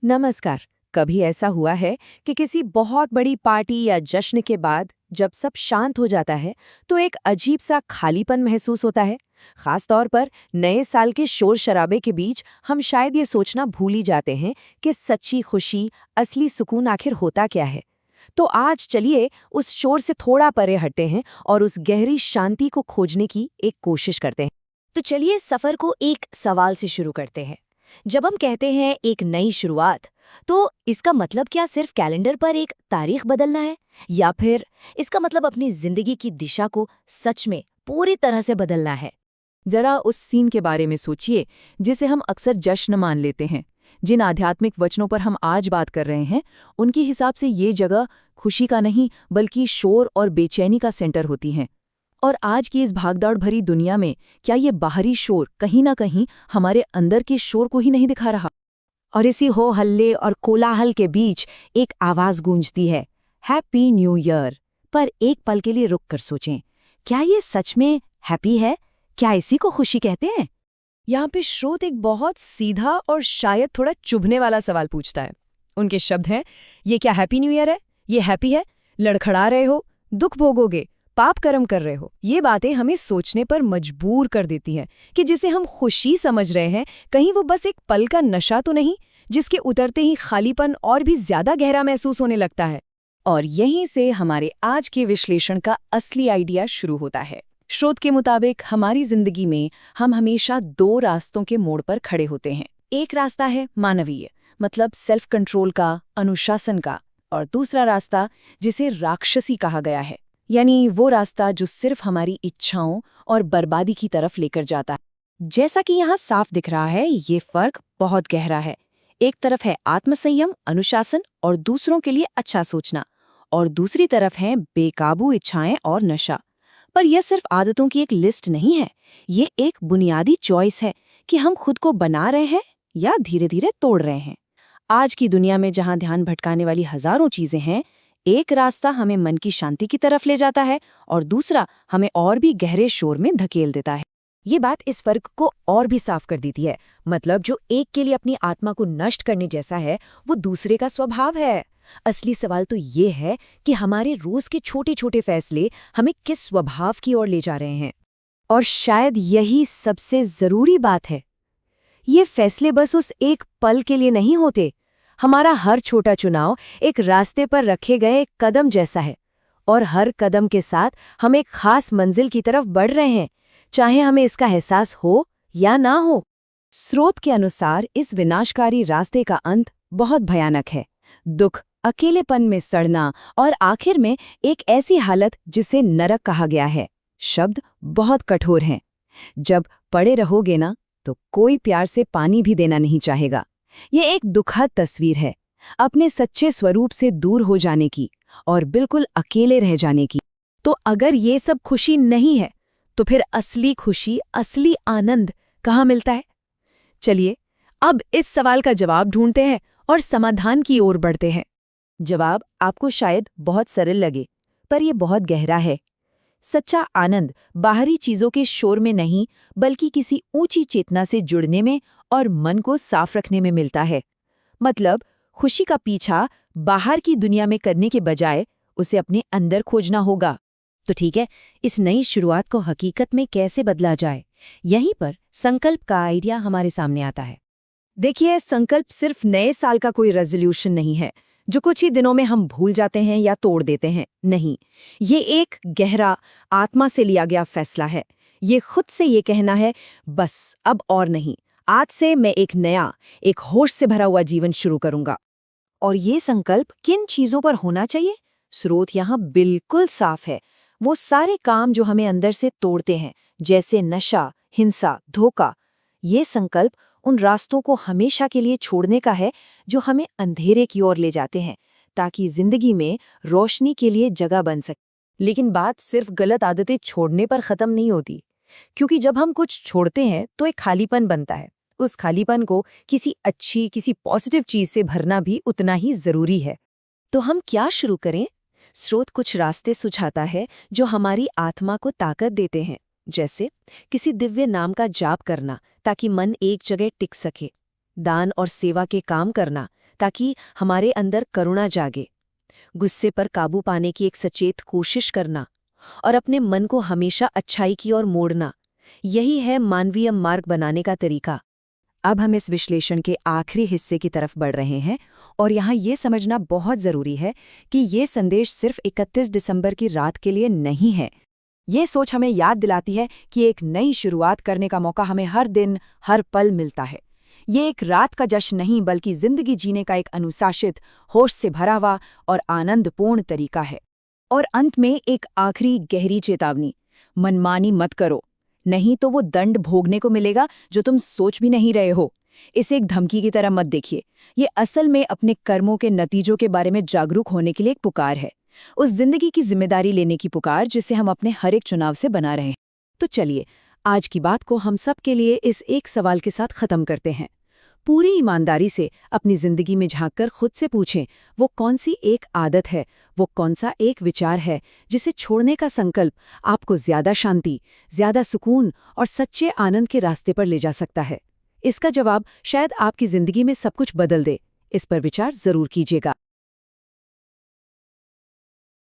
नमस्कार। कभी ऐसा हुआ है कि किसी बहुत बड़ी पार्टी या जश्न के बाद जब सब शांत हो जाता है तो एक अजीब सा खालीपन महसूस होता है। खास तौर पर नए साल के शोर शराबे के बीच हम शायद ये सोचना भूल ही जाते हैं कि सच्ची खुशी, असली सुकून आखिर होता क्या है। तो आज चलिए उस शोर से थोड़ा परे हटते हैं और उस गहरी शांति को खोजने की एक कोशिश करते हैं। तो चलिए इस सफर को एक सवाल से शुरू करते हैं। जब हम कहते हैं एक नई शुरुआत, तो इसका मतलब क्या सिर्फ कैलेंडर पर एक तारीख बदलना है, या फिर इसका मतलब अपनी जिंदगी की दिशा को सच में पूरी तरह से बदलना है? जरा उस सीन के बारे में सोचिए जिसे हम अक्सर जश्न मान लेते हैं। जिन आध्यात्मिक वचनों पर हम आज बात कर रहे हैं, उनके हिसाब से ये जगह खुशी का नहीं बल्कि शोर और बेचैनी का सेंटर होती हैं। और आज की इस भागदौड़ भरी दुनिया में क्या ये बाहरी शोर कहीं ना कहीं हमारे अंदर के शोर को ही नहीं दिखा रहा? और इसी हो हल्ले और कोलाहल के बीच एक आवाज गूंजती है, हैप्पी न्यू ईयर। पर एक पल के लिए रुक कर सोचें, क्या ये सच में हैप्पी है? क्या इसी को खुशी कहते हैं? यहाँ पे श्रोत एक बहुत सीधा और शायद थोड़ा चुभने वाला सवाल पूछता है। उनके शब्द हैं, ये क्या हैप्पी न्यू ईयर है? ये हैप्पी है? लड़खड़ा रहे हो, दुख भोगोगे, पाप कर्म कर रहे हो। ये बातें हमें सोचने पर मजबूर कर देती हैं कि जिसे हम खुशी समझ रहे हैं, कहीं वो बस एक पल का नशा तो नहीं, जिसके उतरते ही खालीपन और भी ज्यादा गहरा महसूस होने लगता है। और यहीं से हमारे आज के विश्लेषण का असली आइडिया शुरू होता है। श्रोत के मुताबिक हमारी जिंदगी में हम हमेशा दो रास्तों के मोड़ पर खड़े होते हैं। एक रास्ता है मानवीय, मतलब सेल्फ कंट्रोल का, अनुशासन का, और दूसरा रास्ता जिसे राक्षसी कहा गया है, यानी वो रास्ता जो सिर्फ हमारी इच्छाओं और बर्बादी की तरफ लेकर जाता है। जैसा कि यहाँ साफ दिख रहा है, ये फर्क बहुत गहरा है। एक तरफ है आत्मसंयम, अनुशासन और दूसरों के लिए अच्छा सोचना, और दूसरी तरफ है बेकाबू इच्छाएं और नशा। पर यह सिर्फ आदतों की एक लिस्ट नहीं है, ये एक बुनियादी चॉइस है कि हम खुद को बना रहे हैं या धीरे धीरे तोड़ रहे हैं। आज की दुनिया में जहाँ ध्यान भटकाने वाली हजारों चीजें हैं, एक रास्ता हमें मन की शांति की तरफ ले जाता है और दूसरा हमें और भी गहरे शोर में धकेल देता है। ये बात इस फर्क को और भी साफ कर देती है। मतलब जो एक के लिए अपनी आत्मा को नष्ट करने जैसा है, वो दूसरे का स्वभाव है। असली सवाल तो ये है कि हमारे रोज के छोटे छोटे फैसले हमें किस स्वभाव की ओर ले जा रहे हैं। और शायद यही सबसे जरूरी बात है। ये फैसले बस उस एक पल के लिए नहीं होते। हमारा हर छोटा चुनाव एक रास्ते पर रखे गए एक कदम जैसा है, और हर कदम के साथ हम एक खास मंजिल की तरफ बढ़ रहे हैं, चाहे हमें इसका एहसास हो या ना हो। स्रोत के अनुसार इस विनाशकारी रास्ते का अंत बहुत भयानक है। दुख, अकेलेपन में सड़ना और आखिर में एक ऐसी हालत जिसे नरक कहा गया है। शब्द बहुत कठोर हैं। जब पड़े रहोगे ना, तो कोई प्यार से पानी भी देना नहीं चाहेगा। ये एक दुखद तस्वीर है, अपने सच्चे स्वरूप से दूर हो जाने की और बिल्कुल अकेले रह जाने की। तो अगर ये सब खुशी नहीं है, तो फिर असली खुशी, असली आनंद कहाँ मिलता है? चलिए अब इस सवाल का जवाब ढूंढते हैं और समाधान की ओर बढ़ते हैं। जवाब आपको शायद बहुत सरल लगे, पर यह बहुत गहरा है। सच्चा आनंद बाहरी चीजों के शोर में नहीं, बल्कि किसी ऊंची चेतना से जुड़ने में और मन को साफ रखने में मिलता है। मतलब खुशी का पीछा बाहर की दुनिया में करने के बजाय उसे अपने अंदर खोजना होगा। तो ठीक है, इस नई शुरुआत को हकीकत में कैसे बदला जाए? यहीं पर संकल्प का आइडिया हमारे सामने आता है। देखिए, संकल्प सिर्फ नए साल का कोई रेजोल्यूशन नहीं है जो कुछ ही दिनों में हम भूल जाते हैं या तोड़ देते हैं। नहीं, ये एक गहरा आत्मा से लिया गया फैसला है। ये खुद से ये कहना है, बस अब और नहीं, आज से मैं एक नया, एक होश से भरा हुआ जीवन शुरू करूंगा। और ये संकल्प किन चीजों पर होना चाहिए? स्रोत यहाँ बिल्कुल साफ है। वो सारे काम जो हमें अंदर से तोड़ते हैं, जैसे नशा, हिंसा, धोखा। ये संकल्प उन रास्तों को हमेशा के लिए छोड़ने का है जो हमें अंधेरे की ओर ले जाते हैं, ताकि जिंदगी में रोशनी के लिए जगह बन सके। लेकिन बात सिर्फ गलत आदतें छोड़ने पर खत्म नहीं होती, क्योंकि जब हम कुछ छोड़ते हैं तो एक खालीपन बनता है। उस खालीपन को किसी अच्छी, किसी पॉजिटिव चीज से भरना भी उतना ही जरूरी है। तो हम क्या शुरू करें? स्रोत कुछ रास्ते सुझाता है जो हमारी आत्मा को ताकत देते हैं, जैसे किसी दिव्य नाम का जाप करना ताकि मन एक जगह टिक सके, दान और सेवा के काम करना ताकि हमारे अंदर करुणा जागे, गुस्से पर काबू पाने की एक सचेत कोशिश करना और अपने मन को हमेशा अच्छाई की ओर मोड़ना, यही है मानवीय मार्ग बनाने का तरीका। अब हम इस विश्लेषण के आखिरी हिस्से की तरफ बढ़ रहे हैं और यहाँ ये समझना बहुत ज़रूरी है कि ये संदेश सिर्फ 31 दिसंबर की रात के लिए नहीं है। ये सोच हमें याद दिलाती है कि एक नई शुरुआत करने का मौका हमें हर दिन, हर पल मिलता है। ये एक रात का जश्न नहीं, बल्कि जिंदगी जीने का एक अनुशासित, होश से भरा हुआ और आनंदपूर्ण तरीका है। और अंत में एक आखिरी गहरी चेतावनी, मनमानी मत करो, नहीं तो वो दंड भोगने को मिलेगा जो तुम सोच भी नहीं रहे हो। इसे एक धमकी की तरह मत देखिए, ये असल में अपने कर्मों के नतीजों के बारे में जागरूक होने के लिए एक पुकार है, उस जिंदगी की जिम्मेदारी लेने की पुकार जिसे हम अपने हर एक चुनाव से बना रहे हैं। तो चलिए, आज की बात को हम सब के लिए इस एक सवाल के साथ खत्म करते हैं। पूरी ईमानदारी से अपनी जिंदगी में झांककर खुद से पूछें, वो कौन सी एक आदत है, वो कौन सा एक विचार है जिसे छोड़ने का संकल्प आपको ज्यादा शांति, ज्यादा सुकून और सच्चे आनंद के रास्ते पर ले जा सकता है। इसका जवाब शायद आपकी जिंदगी में सब कुछ बदल दे। इस पर विचार जरूर कीजिएगा।